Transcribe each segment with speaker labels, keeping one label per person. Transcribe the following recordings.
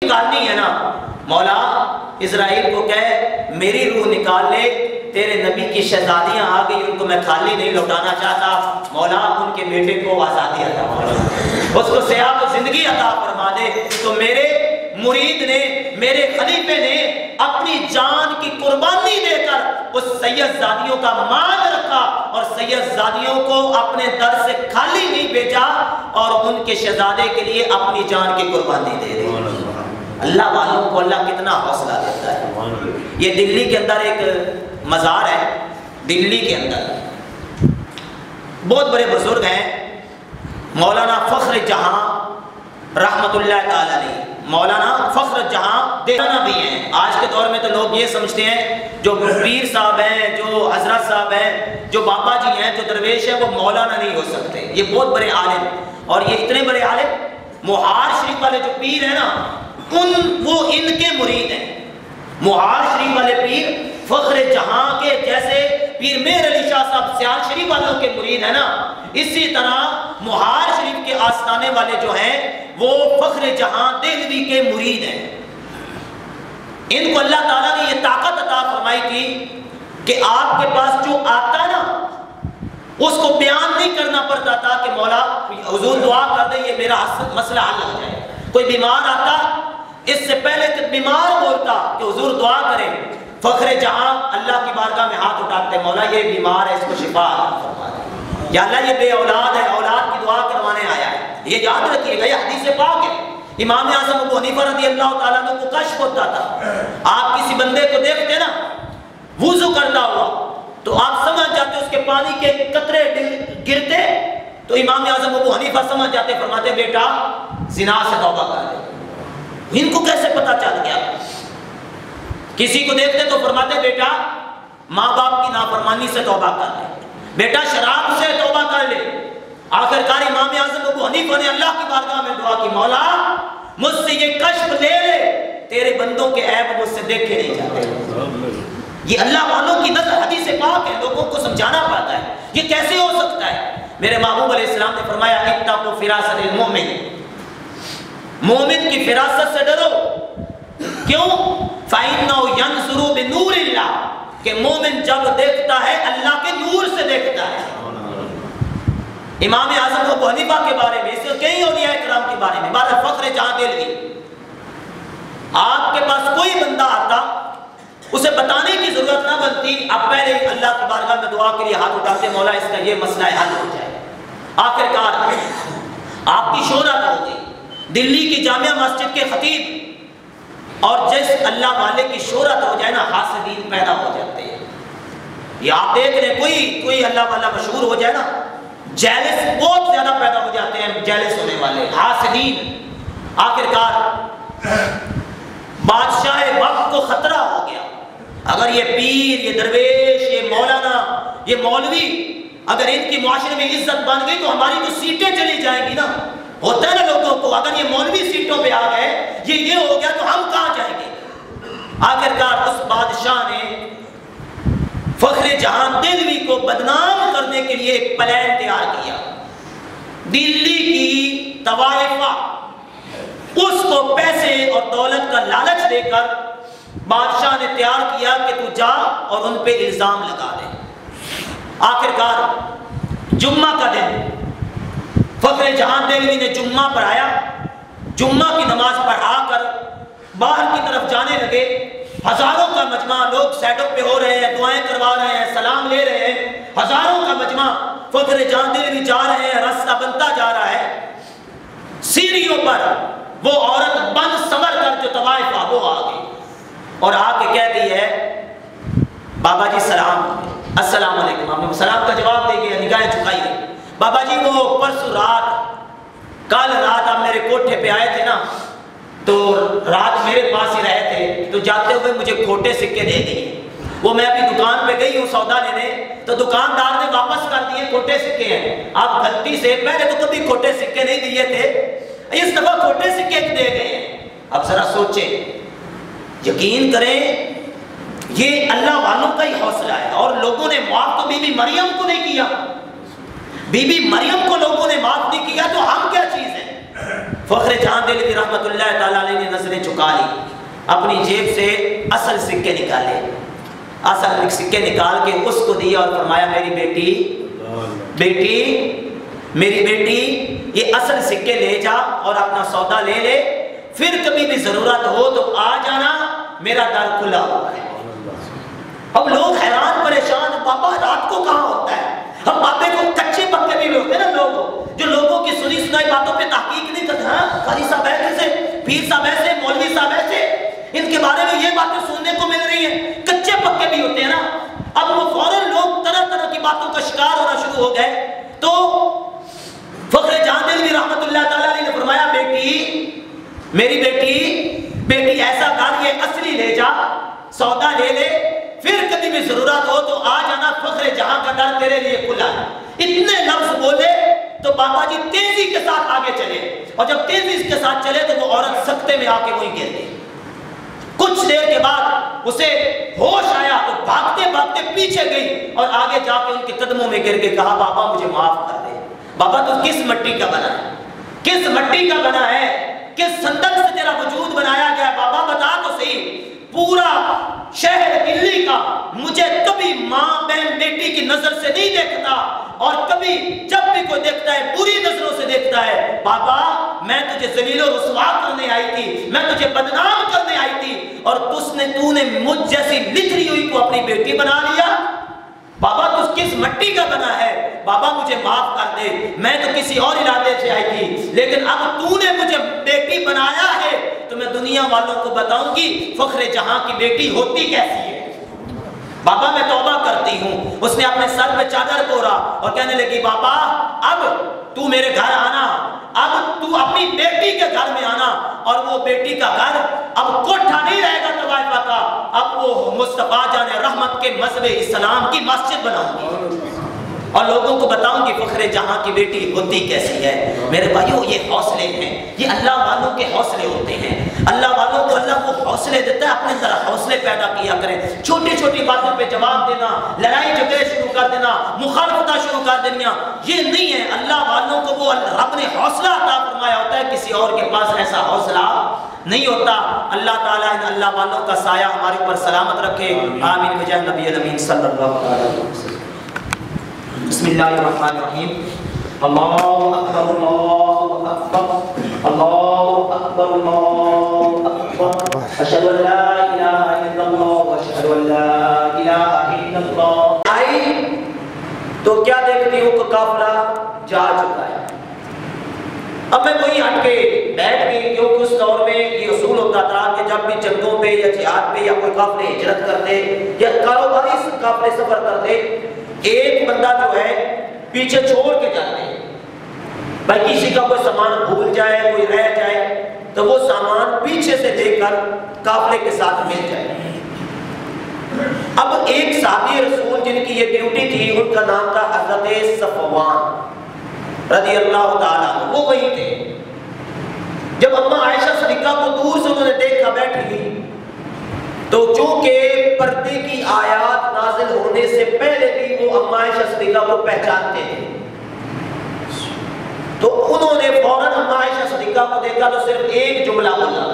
Speaker 1: نکالنی ہے نا، مولا اسرائیل کو کہے میری روح نکال لے، تیرے نبی کی شہزادیاں آ گئی، ان کو میں خالی نہیں لوٹانا چاہتا، مولا ان کے بیٹے کو آزادی عطا فرما، اس کو صحت و زندگی عطا فرما دے۔ تو میرے مرید نے، میرے خلیفے نے اپنی جان کی قربانی دے کر اس سید زادیوں کا مان رکھا اور سید زادیوں کو اپنے در سے خالی نہیں بھیجا اور ان کے شہزادے کے لیے اپنی جان کی قربانی دے دی۔ اللہ والوں کو اللہ کتنا حوصلہ دیتا ہے۔ یہ دلی کے اندر ایک مزار ہے، دلی کے اندر بہت بڑے بزرگ ہیں، مولانا فخر جہاں رحمت اللہ تعالی علیہ، مولانا فخر جہاں دیوانا بھی ہیں۔ آج کے دور میں تو لوگ یہ سمجھتے ہیں جو پیر صاحب ہیں، جو حضرت صاحب ہیں، جو بابا جی ہیں، جو درویش ہیں، وہ مولانا نہیں ہو سکتے۔ یہ بہت بڑے عالم، اور یہ اتنے بڑے عالم، محار شریف والے جو پیر ہیں نا، وہ ان کے مرید ہیں۔ محار شریف والے پیر فخر جہاں کے جیسے پیر مہر علی شاہ صاحب سیال شریف والوں کے مرید ہیں نا، اسی طرح محار شریف کے آستانے والے جو ہیں وہ فخر جہاں دہلوی کے مرید ہیں۔ ان کو اللہ تعالیٰ نے یہ طاقت عطا فرمائی تھی کہ آپ کے پاس جو آتا نا اس کو بیان نہیں کرنا پڑتا تھا کہ مولا حضور دعا کر دیں یہ میرا مسئلہ حل ہو جائے۔ کوئی بیمار آتا، اس سے پہلے کہ بیمار بولتا کہ حضور دعا کریں، فخر جہاں اللہ کی بارگاہ میں ہاتھ اٹھاتے، مولا یہ بیمار ہے، اس کو شفا عطا فرما دے، یا اللہ یہ بے اولاد ہے، اولاد کی دعا کروانے آیا ہے۔ یہ یاد رکھیے گا، یہ حدیث پاک ہے۔ امام اعظم ابو حنیفہ رضی اللہ تعالیٰ عنہ کو کشف ہوتا تھا، آپ کسی بندے کو دیکھتے نا وضو کرتا ہوا تو آپ سمجھ جاتے اس کے پانی کے قطرے گرتے تو امام اعظم ابو حنیفہ سمجھ جاتے، فرماتے بیٹا زنا سے توبہ کر لے۔ ان کو کیسے پتا چل گیا؟ کسی کو دیکھتے تو فرماتے بیٹا ماں باپ کی نافرمانی سے توبہ کر لے، بیٹا شراب سے توبہ کر لے۔ آخر کار امام اعظم ابو حنیفہ نے اللہ کی بارگاہ میں دعا کی، مولا مجھ سے یہ کشف لے لے، تیرے بندوں کے عیب مجھ سے دیکھے نہیں جاتے۔ یہ اللہ والوں کی نظر حدیث پاک ہے، لوگوں کو سمجھانا پڑتا ہے یہ کیسے ہو سکتا ہے۔ میرے محبوب علیہ السلام نے فرمایا اتقوا فراست المؤمن، مومن کی فراست سے ڈرو۔ کیوں؟ فَإِنَّهُ يَنْظُرُ بِنُورِ اللَّهِ، کہ مومن جب دیکھتا ہے اللہ کے نور سے دیکھتا ہے۔ امام اعظم ابو حنیفہ کے بارے میں، اس سے کئی اولیاء کرام کے بارے میں، بعد فخر جہاں دہلوی، آپ کے پاس کوئی بندہ آتا اسے بتانے کی ضرورت نہ بنتی، اب پہلے اللہ کی بارگاہ میں دعا کے لیے ہاتھ اٹھاتے، مولا اس کا یہ مسئلہ حل ہو جائے۔ آخر کار آپ کی شہرت ہو گئی، دلی کی جامعہ مسجد کے خطیب، اور جس اللہ والے کی شہرت ہو جائے نا حاسدین پیدا ہو جاتے ہیں۔ یہ آپ دیکھ لیں کوئی اللہ والا مشہور ہو جائے نا، جیلس بہت زیادہ پیدا ہو جاتے ہیں، جیلس ہونے والے حاسدین۔ آخر کار بادشاہ وقت کو خطرہ ہو گیا، اگر یہ پیر، یہ درویش، یہ مولانا، یہ مولوی اگر ان کی معاشرے میں عزت بن گئی تو ہماری تو سیٹیں چلی جائیں گی نا۔ ہوتا ہے نا لوگوں کو، اگر یہ مولوی سیٹوں پہ آ گئے، یہ ہو گیا تو ہم کہاں جائیں گے؟ آخر کار اس بادشاہ نے فخر جہاں دہلوی کو بدنام کرنے کے لیے ایک پلان تیار کیا۔ دلی کی طوائفہ اس کو پیسے اور دولت کا لالچ دے کر بادشاہ نے تیار کیا کہ تو جا اور ان پہ الزام لگا دے۔ آخر کار جمعہ کا دن فخر جہاں دہلوی نے جمعہ پڑھایا، جمعہ کی نماز پڑھا کر باہر کی طرف جانے لگے، ہزاروں کا مجمع، لوگ سیٹوں پہ ہو رہے ہیں، دعائیں کروا رہے ہیں، سلام لے رہے ہیں، ہزاروں کا مجمع، فخر جہاں دہلوی جا رہے ہیں، راستہ بنتا جا رہا ہے، سیڑھیوں پر وہ عورت بن سنور کر جو طوائفہ وہ آ گئی اور آ کے کہتی ہے بابا جی سلام، السلام علیکم۔ آپ نے سلام کا جواب دے گیا، نگاہیں جھکائی گئی۔ بابا جی وہ پرسوں رات، کل رات آپ میرے کوٹھے پہ آئے تھے نا، تو رات میرے پاس ہی رہے تھے، تو جاتے ہوئے مجھے کھوٹے سکے دے دیے، وہ میں اپنی دکان پہ گئی ہوں سودا لینے، تو دکاندار نے واپس کر دیے، کھوٹے سکے ہیں۔ آپ غلطی سے، پہلے تو کبھی کھوٹے سکے نہیں دیے تھے، اس دفعہ کھوٹے سکے دے گئے۔ اب ذرا سوچیں، یقین کریں یہ اللہ والوں کا ہی حوصلہ ہے۔ اور لوگوں نے معاف تو بی بی مریم کو نہیں کیا، بی بی مریم کو لوگوں نے معاف نہیں کیا، تو ہم کیا چیز ہیں؟ فخر جہاں دہلوی رحمۃ اللہ تعالیٰ علیہ نے نظریں چکا لی، اپنی جیب سے اصل سکے نکالے، اصل سکے نکال کے اس کو دیا اور فرمایا میری بیٹی یہ اصل سکے لے جا اور اپنا سودا لے لے، پھر کبھی بھی ضرورت ہو تو آ جانا، میرا در کھلا ہوا ہے۔ اب لوگ حیران پریشان، بابا رات کو کہاں ہوتا ہے؟ ہم بابے کو کچے پکے بھی ہوتے ہیں نا لوگ، جو لوگوں کی سنی سنائی باتوں پہ تحقیق نہیں کرتے، ہاں قاری صاحب ایسے، پیر صاحب ایسے، مولوی صاحب ایسے، ان کے بارے میں یہ باتیں سننے کو مل رہی ہیں، کچے پکے بھی ہوتے ہیں نا۔ اب وہ فوراً لوگ طرح طرح کی باتوں کا شکار ہونا شروع ہو گئے۔ تو فخر جہاں دہلوی رحمۃ اللہ تعالیٰ علیہ نے فرمایا میری بیٹی ایسا کر، یہ اصلی لے جا، سودا لے لے، پھر کبھی بھی ضرورت ہو تو آ جانا، فخر جہاں کا در تیرے لیے کھلا ہے۔ اتنے لفظ بولے تو بابا جی تیزی کے ساتھ آگے چلے، اور جب تیزی کے ساتھ چلے تو وہ عورت سکتے میں آ کے وہیں گر گئی۔ کچھ دیر کے بعد اسے ہوش آیا تو بھاگتے بھاگتے پیچھے گئی اور آگے جا کے ان کے قدموں میں گر کے کہا بابا مجھے معاف کر دے۔ بابا تو کس مٹی کا بنا ہے؟ کس مٹی کا بنا ہے؟ کس صندوق سے تیرا وجود بنایا گیا؟ بابا بتا تو صحیح۔ پورا شہر دلی کا مجھے کبھی ماں بہن بیٹی کی نظر سے نہیں دیکھتا، اور کبھی جب بھی کوئی دیکھتا ہے بری نظروں سے دیکھتا ہے۔ بابا میں تجھے ذلیل و رسوا کرنے آئی تھی، میں تجھے بدنام کرنے آئی تھی، اور تو نے مجھ جیسی لتھڑی ہوئی کو اپنی بیٹی بنا لیا۔ بابا تو کس مٹی کا بنا ہے؟ بابا مجھے معاف کر دے، میں تو کسی اور ارادے سے آئی تھی، لیکن اب تو نے مجھے بیٹی بنایا ہے تو میں دنیا والوں کو بتاؤں گی فخر جہاں کی بیٹی ہوتی کیسی ہے۔ بابا میں توبہ کرتی ہوں۔ اس نے اپنے سر پہ چادر پورا اور کہنے لگی بابا اب تو میرے گھر آنا، اب تو اپنی بیٹی کے گھر میں آنا، اور وہ بیٹی کا گھر اب کوٹھا نہیں رہے گا طوائفہ کا، اب وہ مصطفیٰ جان رحمت کے مذہب اسلام کی مسجد بناؤں گی اور لوگوں کو بتاؤں گی فخر جہاں کی بیٹی ہوتی کیسی ہے۔ میرے بھائیو یہ حوصلے ہیں، یہ اللہ والوں کے حوصلے ہوتے ہیں۔ اللہ والوں کو اللہ کو حوصلے دیتا ہے، اپنے ذرا حوصلے پیدا کیا کریں۔ چھوٹی چھوٹی باتوں پہ جواب دینا، لڑائی جھگڑے شروع کر دینا، مخالفتیں شروع کر دینیا، یہ نہیں ہے۔ اللہ والوں کو وہ رب نے حوصلہ عطا فرمایا ہوتا ہے، کسی اور کے پاس ایسا حوصلہ نہیں ہوتا۔ اللہ تعالیٰ ان اللہ والوں کا سایہ ہمارے اوپر سلامت رکھے، آمین بجاہ نبی الامین صلی اللہ علیہ وسلم۔ بسم اللہ الرحمن الرحیم۔ اللہ اکبر اللہ اکبر اللہ اکبر اللہ اکبر، اشہد ان لا الہ الا اللہ واشہد ان لا الہ الا اللہ۔ آئی تو کیا دیکھتی ہوں کہ قافلہ جا چکا ہے۔ اب میں وہیں ہٹ کے بیٹھ گئی، کیونکہ اس دور میں یہ اصول ہوتا تھا کہ جب بھی جنگوں پہ یا جہاد پہ یا کوئی قافلے ہجرت کرتے یا کاروباری قافلے سفر کرتے، ایک بندہ جو ہے پیچھے چھوڑ کے جاتے ہیں، بھائی کسی کا کوئی سامان بھول جائے، کوئی رہ جائے تو وہ سامان پیچھے سے لے کر قافلے کے ساتھ مل جائے۔ اب ایک صحابی رسول جن کی یہ ڈیوٹی تھی، ان کا نام تھا حضرت صفوان رضی اللہ تعالیٰ عنہ، وہ وہی تھے۔ جب اماں عائشہ صدیقہ کو دور سے انہوں نے دیکھا بیٹھی ہوئی، تو چونکہ پردے کی آیات نازل ہونے سے پہلے بھی وہ اماں عائشہ صدیقہ کو پہچانتے تھے، تو انہوں نے فوراً اماں عائشہ صدیقہ کو دیکھا تو صرف ایک جملہ بولا،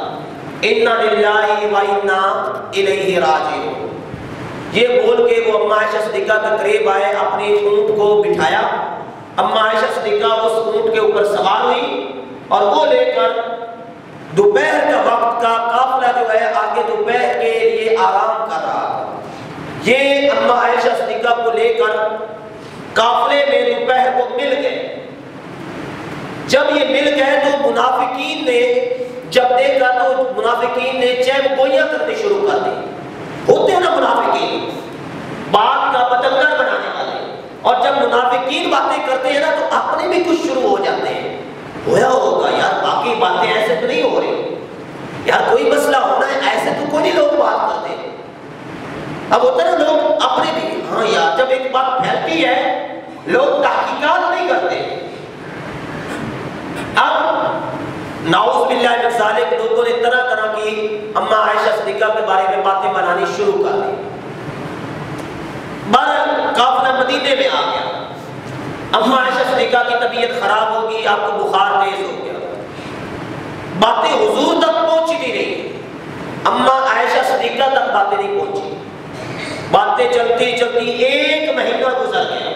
Speaker 1: اِنَّا لِلَّهِ وَإِنَّا إِلَيْهِ رَاجِعُونَ۔ یہ بول کے وہ اماں عائشہ صدیقہ کے قریب آئے، اپنے اونٹ کو بٹھایا، اماں عائشہ صدیقہ اس اونٹ کے اوپر سوار ہوئی اور وہ لے کر دوپہر کا وقت کا قافلہ جو ہے آگے دوپہر کے لیے آرام کر رہا تھا، یہ اماں عائشہ صدیقہ کو لے کر قافلے میں دوپہر کو مل گئے۔ جب یہ مل گئے تو منافقین نے جب دیکھا تو منافقین نے چیب گوئیاں کرنے شروع کر دی۔ ہوتے ہیں نا منافقین، بات کا پتنگر بنانے والے، اور جب منافقین باتیں کرتے ہیں نا تو اپنے بھی کچھ شروع ہو جاتے ہیں، ہوا ہوگا یار باقی باتیں ایسے تو نہیں ہو رہی، یار کوئی مسئلہ ہونا ہے، ایسے تو کوئی نہیں لوگ بات کرتے۔ اب ہوتا ہے نا لوگ اپنے بھی، ہاں یار جب ایک بات پھیلتی ہے لوگ تحقیقات نہیں کرتے۔ اب نعوذ باللہ من ذالک لوگوں نے طرح طرح کی اماں عائشہ صدیقہ کے بارے میں باتیں بنانی شروع کر دی۔ بہرحال قافلہ مدینے میں آ گیا، اماں عائشہ صدیقہ کی طبیعت خراب ہوگی، آپ کو بخار تیز ہو گیا، باتیں حضور تک پہنچی نہیں رہی، اما عائشہ صدیقہ تک باتیں نہیں پہنچی. باتیں چلتی چلتی 1 مہینہ گزر گیا،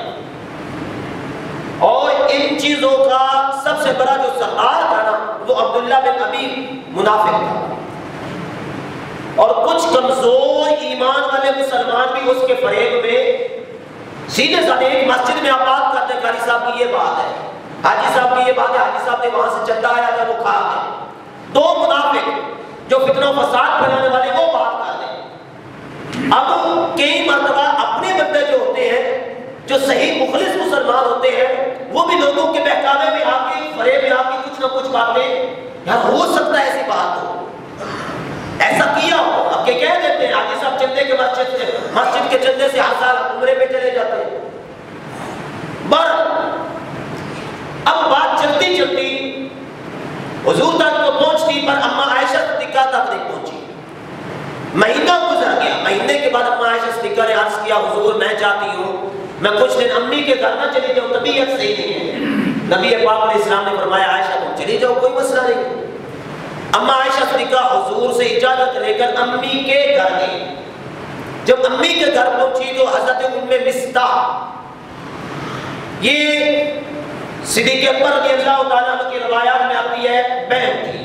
Speaker 1: اور ان چیزوں کا سب سے بڑا جو سردار تھا نا وہ عبداللہ بن ابی منافق تھا، اور کچھ کمزور ایمان والے مسلمان بھی اس کے فریب میں سیدھے سادھے ایک مسجد میں آپ بات کرتے ہیں، قاری صاحب کی یہ بات ہے، حاجی صاحب کی یہ بات ہے، حاجی صاحب نے وہاں سے چندہ آیا تھا وہ کھا گئے. 2 منافق جو فتنہ و فساد پھیلانے والے وہ بات کر رہے ہیں. اب کئی مرتبہ اپنے بندے جو ہوتے ہیں، جو صحیح مخلص مسلمان ہوتے ہیں، وہ بھی لوگوں کے بہکاوے میں آ کے فریب میں آ کے کچھ نہ کچھ باتیں، یار ہو سکتا ہے ایسی بات ہو، ایسا کیا ہو. اب کہ کہہ دیتے ہیں حاجی صاحب چندے کے مسجد کے چندے سے ہر سال عمرے پہ چلے جاتے ہیں. اب بات چلتی چلتی حضور تک تو پہنچتی، پر اما عائشہ صدیقہ تک نہیں پہنچی. مہینہ گزر گیا. مہینے کے بعد اما عائشہ صدیقہ نے عرض کیا حضور میں چاہتی ہوں میں کچھ دن امی کے گھر نہ چلی جاؤں، طبیعت صحیح نہیں ہے. نبی پاک علیہ السلام نے فرمایا عائشہ تم چلی جاؤ، کوئی مسئلہ نہیں. اما عائشہ صدیقہ حضور سے اجازت لے کر امی کے گھر گئی. جب امی کے گھر پہنچی تو حضرت ام مصطح، یہ صدیق اکبر رضی اللہ تعالیٰ عنہ کی روایات میں آتی ہے بہن تھی،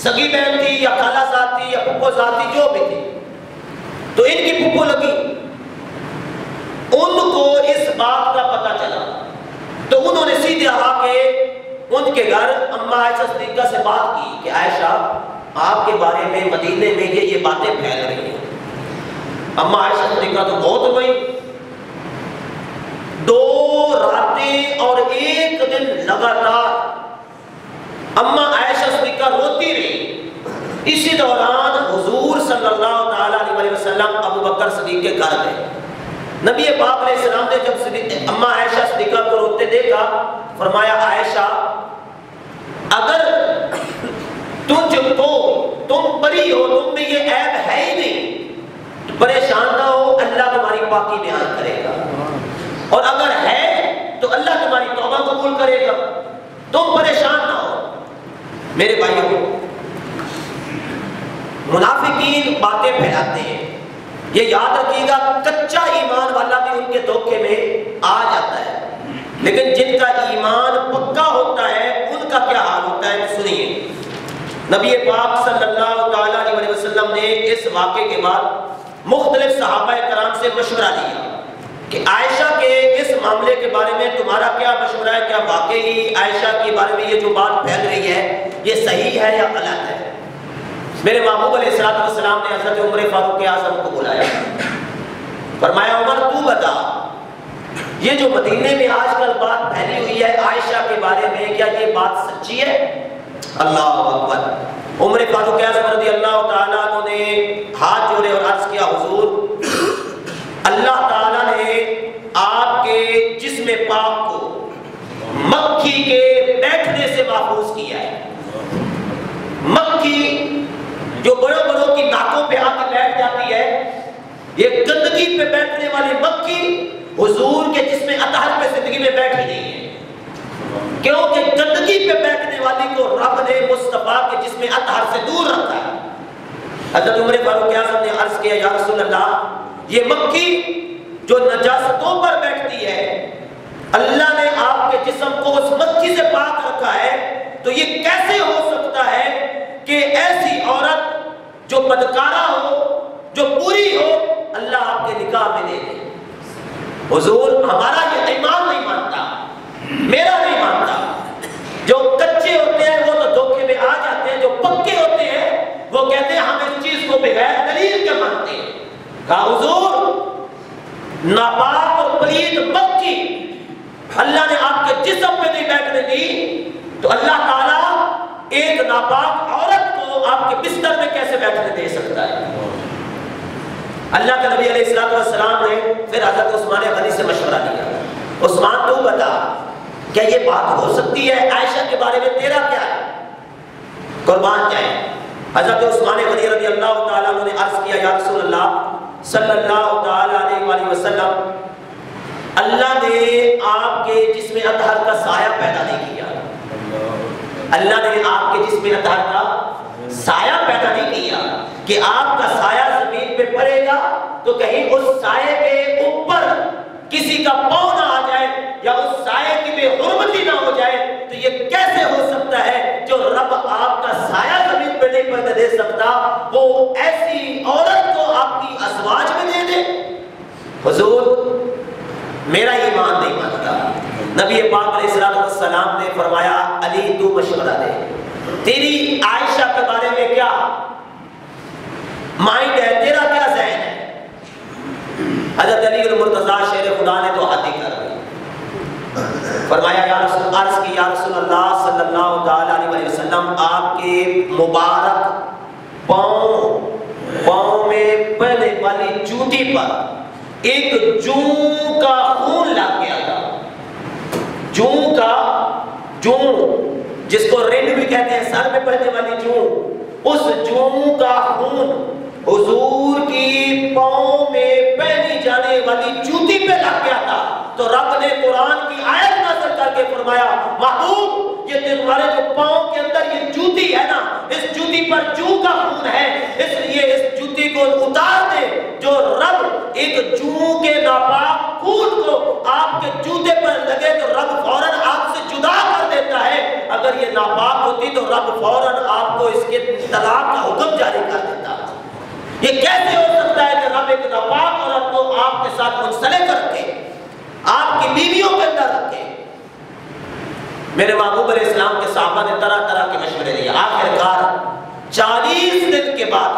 Speaker 1: سگی بہن تھی یا خالہ ذات تھی یا پھپھو ذات تھی، جو بھی تھی. تو ان کی پھپھو لگی، ان کو اس بات کا پتہ چلا تو انہوں نے سیدھے آ کے ان کے گھر اما عائشہ صدیقہ سے بات کی کہ عائشہ آپ کے بارے میں مدینے میں یہ باتیں پھیل رہی ہیں. اما عائشہ صدیقہ تو بہت ہوئی، 2 راتیں اور 1 دن لگاتار اما عائشہ صدیقہ روتی رہی. اسی دوران حضور صلی اللہ تعالیٰ علیہ وسلم ابو بکر صدیق کے گھر گئے. نبی پاک علیہ السلام نے جب اما عائشہ صدیقہ کو روتے دیکھا فرمایا عائشہ اگر تم بری ہو، تم میں یہ عیب ہے ہی نہیں، پریشان نہ ہو، اللہ تمہاری پاکی بیان کرے گا، اور اگر ہے تو اللہ تمہاری توبہ قبول کرے گا، تم پریشان نہ ہو. میرے بھائیوں، منافقین باتیں پھیلاتے ہیں، یہ یاد رکھیے گا کچا ایمان والا بھی ان کے دھوکے میں آ جاتا ہے، لیکن جن کا ایمان پکا ہوتا ہے ان کا کیا حال ہوتا ہے سنیے. نبی پاک صلی اللہ تعالیٰ علیہ وسلم نے اس واقعے کے بعد مختلف صحابہ کرام سے مشورہ لیا کہ عائشہ کے اس معاملے کے بارے میں تمہارا کیا مشورہ ہے، کیا واقعی عائشہ کے بارے میں یہ جو بات پھیل رہی ہے یہ صحیح ہے یا غلط ہے. میرے محبوب علیہ السلام نے حضرت عمر فاروق اعظم کو بلایا، فرمایا عمر تو بتا یہ جو مدینے میں آج کل بات پھیلی ہوئی ہے عائشہ کے بارے میں، کیا یہ بات سچی ہے؟ اللہ اکبر. عمر فاروق اعظم رضی اللہ تعالیٰ عنہ نے ہاتھ جوڑے اور عرض کیا حضور اللہ تعالیٰ نے آپ کے جسم پاک کو مکھی کے بیٹھنے سے محفوظ کیا ہے. مکھی جو بڑوں بڑوں کی ناکوں پہ آ کے بیٹھ جاتی ہے، یہ گندگی پہ بیٹھنے والی مکھی حضور کے جسم اطہر پہ زندگی میں بیٹھی نہیں ہے، کیونکہ گندگی پہ بیٹھنے والی کو رب نے مصطفیٰ کے جسم اطہر سے دور رکھا ہے. حضرت عمر فاروق اعظم نے عرض کیا یا رسول اللہ یہ مکھی جو نجاستوں پر بیٹھتی ہے اللہ نے آپ کے جسم کو اس مکھی سے پاک رکھا ہے، تو یہ کیسے ہو سکتا ہے کہ ایسی عورت جو بدکارہ ہو، جو پوری ہو، اللہ آپ کے نکاح میں دے دے. حضور ہمارا یہ ایمان نہیں مانتا، میرا نہیں مانتا. جو کچے ہوتے ہیں وہ تو دھوکے میں آ جاتے ہیں، جو پکے ہوتے ہیں وہ کہتے ہیں ہم اس چیز کو بغیر دلیل کے مانتے ہیں. کہا حضور ناپاک اور پلید مکھی اللہ نے آپ کے جسم پہ نہیں بیٹھنے دی، تو اللہ تعالیٰ ایک ناپاک عورت کو آپ کے بستر میں کیسے بیٹھنے دے سکتا ہے؟ اللہ کے نبی علیہ السلام نے پھر حضرت عثمان غنی سے مشورہ لیا، عثمان تو بتا کیا یہ بات ہو سکتی ہے؟ عائشہ کے بارے میں تیرا کیا ہے؟ قربان جائیں. حضرت عثمان غنی رضی اللہ تعالیٰ عنہ نے عرض کیا یا رسول اللہ صلی اللہ تعالیٰ علیہ وسلم اللہ نے آپ کے جسم اطہر کا سایہ پیدا نہیں کیا، اللہ نے آپ کے جسم اطہر کا سایہ پیدا نہیں کیا کہ آپ کا سایہ زمین پہ پڑے گا تو کہیں اس سائے کے اوپر کسی کا پاؤں نہ آ جائے یا اس سائے کی بے حرمتی نہ ہو جائے. تو یہ کیسے ہو سکتا ہے؟ جو رب آپ کا سایہ زمین پہ نہیں پڑنے دے سکتا وہ ایسی عورت کو آپ کی ازواج میں دے دے. حضور میرا ایمان نہیں مانتا. نبی پاک علیہ السلام نے فرمایا علی تو مشورہ دے, تیری عائشہ کے بارے میں کیا مائنڈ ہے, تیرا کیا ذہن ہے؟ حضرت علی المرتضیٰ شیر خدا نے تو حد ہی کر دی. فرمایا یا رسول, عرض کی یا رسول اللہ صلی اللہ علیہ وسلم, آپ کے مبارک پاؤں میں پہلے والی جوتی پر ایک جوں کا خون لگ گیا تھا. جوں جس کو رنڈ بھی کہتے ہیں, سر میں پہنے والی جوں, اس جوں کا خون حضور کی پاؤں میں پہنی جانے والی جوتی پہ لگ گیا تھا. تو رب نے قرآن کی آیت نازل کر کے فرمایا محبوب یہ تمہارے جو پاؤں کے اندر یہ جوتی ہے نا, اس جوتی پر جوں کا خون ہے, اس لیے اس جوتی کو اتار دے. جو رب ایک جوں کے ناپاک خون کو آپ کے جوتے پر لگے تو رب فوراً آپ سے جدا کر دیتا ہے. اگر یہ ناپاک ہوتی تو رب فوراً آپ کو اس کے طلاق کا حکم جاری کر دیتا. یہ کیسے ہو سکتا ہے کہ رب ایک ناپاک عورت کو آپ کے ساتھ منسلک رکھے, آپ کی بیویوں کے اندر رکھے؟ میرے محبوب علیہ السلام کے صحابہ نے طرح طرح کے مشورے دیے. آخرکار 40 دن کے بعد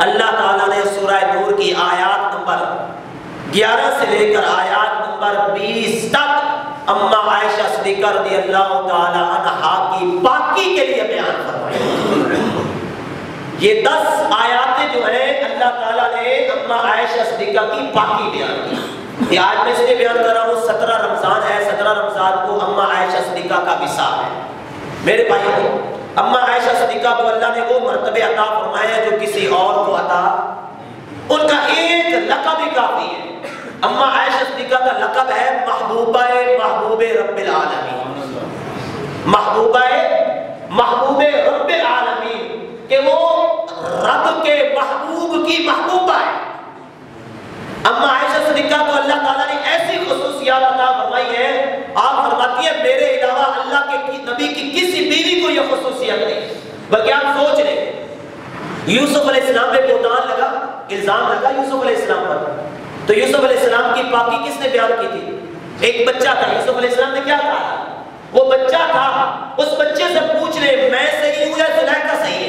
Speaker 1: اللہ تعالیٰ نے سورہ نور کی آیات نمبر 11 سے لے کر آیات نمبر 20 تک اما عائشہ صدیقہ رضی اللہ تعالیٰ عنہا کی پاکی کے لیے بیان فرمایا. یہ 10 آیاتیں جو ہیں اللہ تعالیٰ نے اما عائشہ صدیقہ کی پاکی بیان کی. یہ آج میں اس لیے بیان کر رہا ہوں, 17 رمضان ہے, 17 رمضان کو اما عائشہ صدیقہ کا وصال ہے. میرے بھائیو, اما عائشہ صدیقہ کو اللہ نے وہ مرتبے عطا فرمایا جو کسی اور کو عطا, ان کا ایک لقب ہی کافی ہے. اما عائشہ صدیقہ کا لقب ہے محبوبہ محبوب رب العالمین. محبوب رب العالمین کہ وہ رب کے محبوب کی محبوبہ ہے. اما عائشہ صدیقہ کو اللہ تعالیٰ نے ایسی خصوصیات عطا فرمائی ہے, آپ فرماتی ہیں میرے علاوہ اللہ کے نبی کی کسی بیوی کو یہ خصوصیت نہیں. بلکہ آپ سوچ رہے یوسف علیہ السلام پہ بہتان لگا, الزام لگا یوسف علیہ السلام پر, تو یوسف علیہ السلام کی پاکی کس نے بیان کی تھی؟ ایک بچہ تھا. یوسف علیہ السلام نے کیا کہا؟ وہ بچہ تھا, اس بچے سے پوچھ رہے میں صحیح ہوں یا زلیخا صحیح ہے؟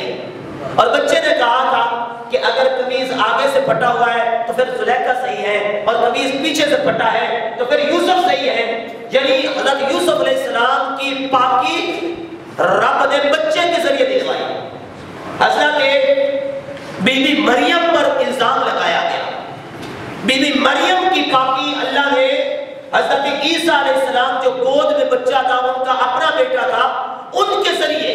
Speaker 1: اور بچے نے کہا تھا کہ اگر قمیض آگے سے پھٹا ہوا ہے تو پھر زلیخا صحیح ہے, اور قمیض پیچھے سے پھٹا ہے تو پھر یوسف صحیح ہے. یعنی حضرت یوسف علیہ السلام کی پاکی رب نے بچے کے ذریعے دلوائی. حضرت بی بی مریم پر الزام لگایا گیا. بی بی مریم کی پاکی اللہ نے حضرت عیسیٰ علیہ السلام جو گود میں بچہ تھا, ان کا اپنا بیٹا تھا, ان کے ذریعے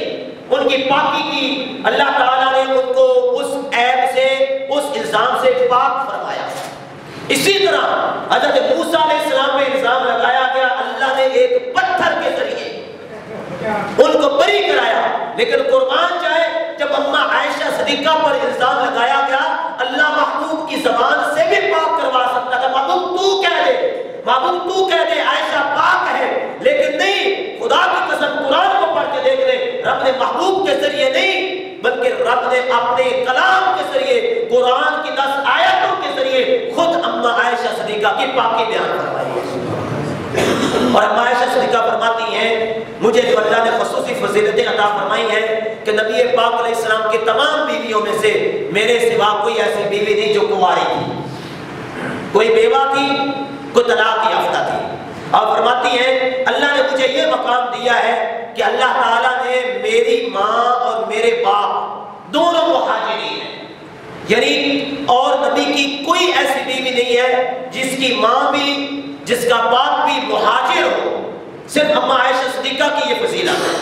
Speaker 1: ان کی پاکی کی اللہ تعالیٰ نے ان کو اس عیب سے, اس الزام سے پاک فرمایا. اسی طرح حضرت موسیٰ علیہ السلام پہ الزام لگایا گیا, اللہ نے ایک پتھر کے ذریعے ان کو بری کرایا. لیکن قربان جائے جب اما عائشہ صدیقہ پر الزام لگایا گیا, اللہ محبوب کی زبان سے بھی پاک کروا سکتا تھا. محبوب تو کہہ دے عائشہ پاک ہے, لیکن نہیں, خدا کی قسم قرآن کو پڑھ کے دیکھ لے, رب نے محبوب کے ذریعے نہیں بلکہ رب نے اپنے کلام کے ذریعے, قرآن کی 10 آیتوں کے ذریعے خود اما عائشہ صدیقہ کی پاکی بیان فرمائی ہے. اور اما عائشہ صدیقہ فرماتی ہیں مجھے جو اللہ نے خصوصی فضیلتیں عطا فرمائی ہیں کہ نبی پاک علیہ السلام کی تمام بیویوں میں سے میرے سوا کوئی ایسی بیوی نہیں جو کنواری تھی, کوئی بیوہ تھی, کوئی طلاق یافتہ تھی. اور فرماتی ہیں اللہ نے مجھے یہ مقام دیا ہے کہ اللہ تعالیٰ نے میری ماں اور میرے باپ دونوں مہاجرین ہیں. یعنی اور نبی کی کوئی ایسی بیوی نہیں ہے جس کی ماں بھی جس کا باپ بھی مہاجر ہو, صرف اما عائشہ صدیقہ کی یہ فضیلت ہے.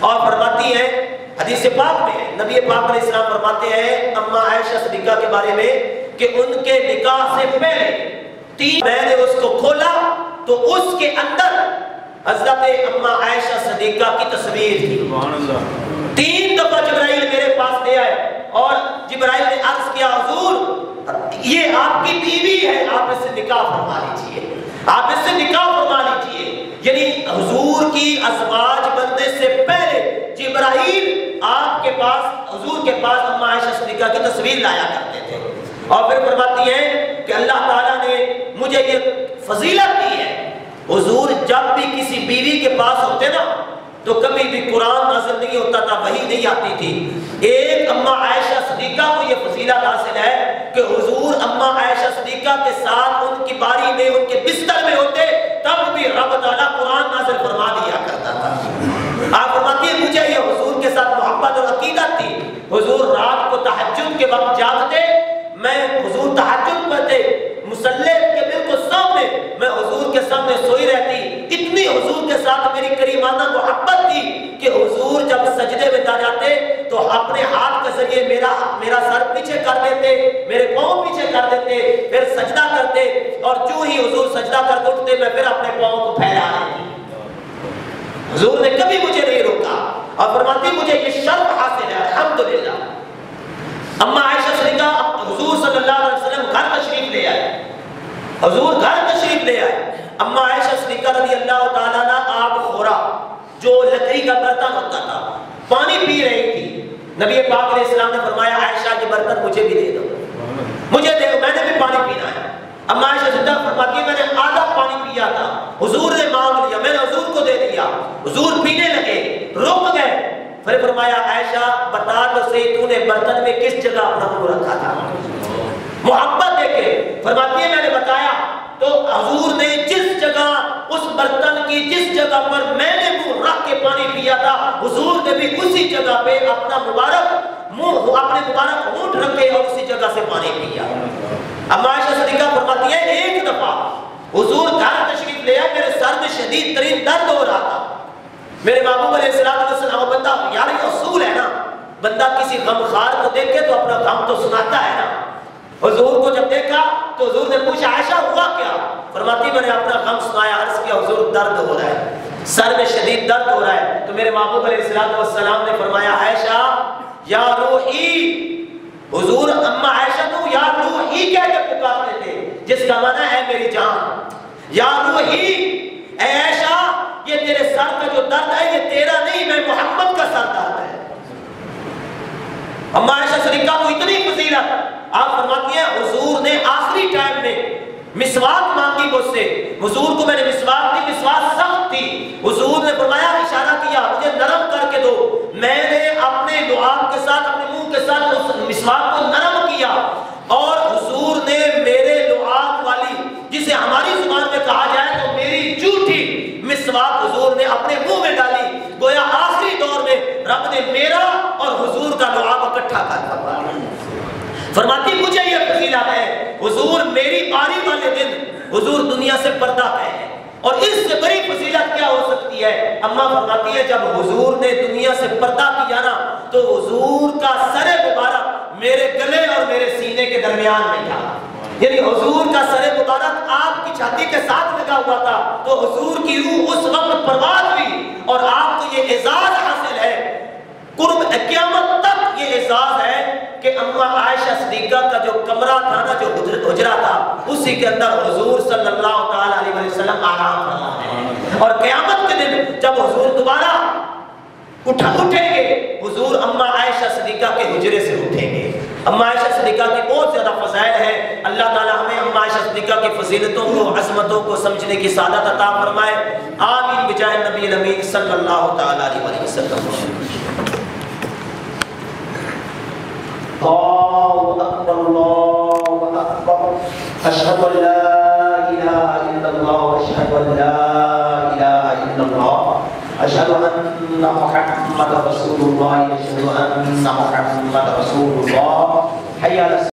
Speaker 1: اور فرماتی ہیں حدیث پاک میں نبی پاک علیہ السلام فرماتے ہیں اما عائشہ صدیقہ کے بارے میں کہ ان کے نکاح سے پہلے 3 میں نے اس کو کھولا تو اس کے اندر حضرت اما عائشہ صدیقہ کی تصویر تھی. 3 دفعہ جبرائیل میرے پاس لے آئے اور جبرائیل نے عرض کیا حضور یہ آپ کی بیوی ہے, آپ اس سے نکاح فرما لیجئے, آپ اس سے نکاح فرما لیجئے. یعنی حضور کی ازواج بننے سے پہلے جبرائیل آپ کے پاس, حضور کے پاس اما عائشہ صدیقہ کی تصویر لایا کرتے تھے. اور پھر فرماتی ہیں کہ اللہ تعالیٰ نے مجھے یہ فضیلت دی ہے, حضور جب بھی کسی بیوی کے پاس ہوتے نا تو کبھی بھی قرآن نازل نہیں ہوتا تھا, وحی نہیں آتی تھی. ایک اما عائشہ صدیقہ کو یہ فضیلت حاصل ہے کہ حضور اما عائشہ صدیقہ کے ساتھ ان کی باری میں, ان کے بستر میں ہوتے تب بھی رب تعالیٰ قرآن نازل فرما دیا کرتا تھا. آپ فرماتی ہیں مجھے یہ حضور کے ساتھ محبت اور عقیدت تھی. حضور رات کو تہجد کے وقت جاگتے, میں حضور تہجد پڑھتے, مصلی کے بالکل سامنے میں حضور کے سامنے سوئی رہتی. اتنی حضور کے ساتھ میری کریمانہ محبت تھی کہ حضور جب سجدے میں جاتے تو اپنے ہاتھ کے ذریعے میرا سر پیچھے کر دیتے, میرے پاؤں پیچھے کر دیتے, پھر سجدہ کرتے, اور جو ہی حضور سجدہ کر اٹھتے میں پھر اپنے پاؤں کو پھیلا دیتی. حضور نے کبھی مجھے نہیں روکا اور فرماتی مجھے یہ شرف حاصل ہے الحمدللہ. اما عائشہ صدیقہ حضور صلی اللہ علیہ وسلم گھر تشریف لے آئے, حضور گھر تشریف لے آئے. اما عائشہ صدیقہ رضی اللہ تعالیٰ عنہ آب خورا جو لکڑی کا برتن ہوتا تھا پانی پی رہی تھی. نبی پاک علیہ السلام نے فرمایا عائشہ یہ برتن مجھے بھی دے دو, مجھے دے دو, میں نے بھی پانی پینا ہے. اما عائشہ صدیقہ فرماتی ہے میں نے آدھا پانی پیا تھا, حضور نے مانگ لیا, میں نے حضور کو دے دیا. حضور پینے لگے, رک گئے. پھر فرمایا عائشہ بتا تو صحیح تو نے برتن میں کس جگہ اپنا منہ رکھا تھا. محبت دیکھ کے فرماتی ہے میں نے بتایا تو حضور نے جس جگہ اس برتن کی جس جگہ پر میں نے منہ رکھ کے پانی پیا تھا حضور نے بھی اسی جگہ پہ اپنا مبارک منہ, اپنے مبارک ہونٹ رکھے اور اسی جگہ سے پانی پیا. اما عائشہ صدیقہ فرماتی ہے ایک دفعہ حضور گھر تشریف لے آئے, میرے سر میں شدید ترین درد ہو رہا تھا. میرے محبوب علیہ السلام بندہ یار یہ اصول ہے نا, بندہ کسی غمخوار کو دیکھے تو اپنا غم تو سناتا ہے نا. حضور کو جب دیکھا تو حضور نے پوچھا عائشہ ہوا کیا؟ فرماتی میں نے اپنا غم سنایا, عرض کیا حضور درد ہو رہا ہے, سر میں شدید درد ہو رہا ہے. تو میرے محبوب علیہ السلام نے فرمایا عائشہ یا روحی, حضور اما عائشہ تو یا روحی کہہ کے پکارتے تھے جس کا معنی ہے میری جان. یا روحی, اے عائشہ یہ تیرے سر کا جو درد ہے یہ تیرا نہیں, میں محمد کا سر درد ہے. اما عائشہ صدیقہ کو اتنی فضیلت, آپ فرماتی ہیں حضور نے آخری ٹائم میں مسواک مانگی مجھ سے, حضور کو میں نے مسواک دی, مسواک سخت تھی. حضور نے فرمایا اشارہ کیا مجھے نرم کر کے دو, میں نے اپنے لعاب کے ساتھ اپنے منہ کے ساتھ اس مسواک کو نرم کیا اور حضور نے میرے لعاب والی جسے ہماری زبان میں کہا جائے تو میری جھوٹی مسواک حضور نے اپنے منہ میں ڈالی. گویا آخری دور میں رب نے میرا اور حضور کا لعاب اکٹھا کر دیا. فرماتی مجھے یہ فضیلت ہے حضور میری باری والے دن حضور دنیا سے پردہ پہ ہے, اور اس سے بڑی فضیلت کیا ہو سکتی ہے. اما فرماتی ہے جب حضور نے دنیا سے پردہ کیا نا تو حضور کا سر مبارک میرے گلے اور میرے سینے کے درمیان میں تھا. یعنی حضور کا سر مبارک آپ کی چھاتی کے ساتھ لگا ہوا تھا تو حضور کی روح اس وقت پرواز ہوئی اور آپ کو یہ اعزاز حاصل ہے. قرب قیامت تک یہ اعزاز ہے کہ اما عائشہ صدیقہ کا جو کمرہ تھا نا, جو حجرہ تھا, اسی کے اندر حضور صلی اللہ تعالی علیہ وسلم آرام فرما ہے. اور قیامت کے دن جب حضور دوبارہ اٹھیں گے حضور اما عائشہ صدیقہ کے حجرے سے اٹھیں گے. اما عائشہ صدیقہ کی بہت زیادہ فضائل ہیں. اللہ تعالی ہمیں اما عائشہ صدیقہ کی فضیلتوں کو, عظمتوں کو سمجھنے کی سعادت عطا فرمائے. آمین بجائے نبی الامین صلی اللہ تعالی علیہ وسلم. اللہ اکبر, اللہ اکبر, اشہد ان لا الہ الا اللہ, اشہد ان لا الہ الا اللہ, اشہد ان محمد رسول اللہ, اشہد ان محمد رسول اللہ. حی علی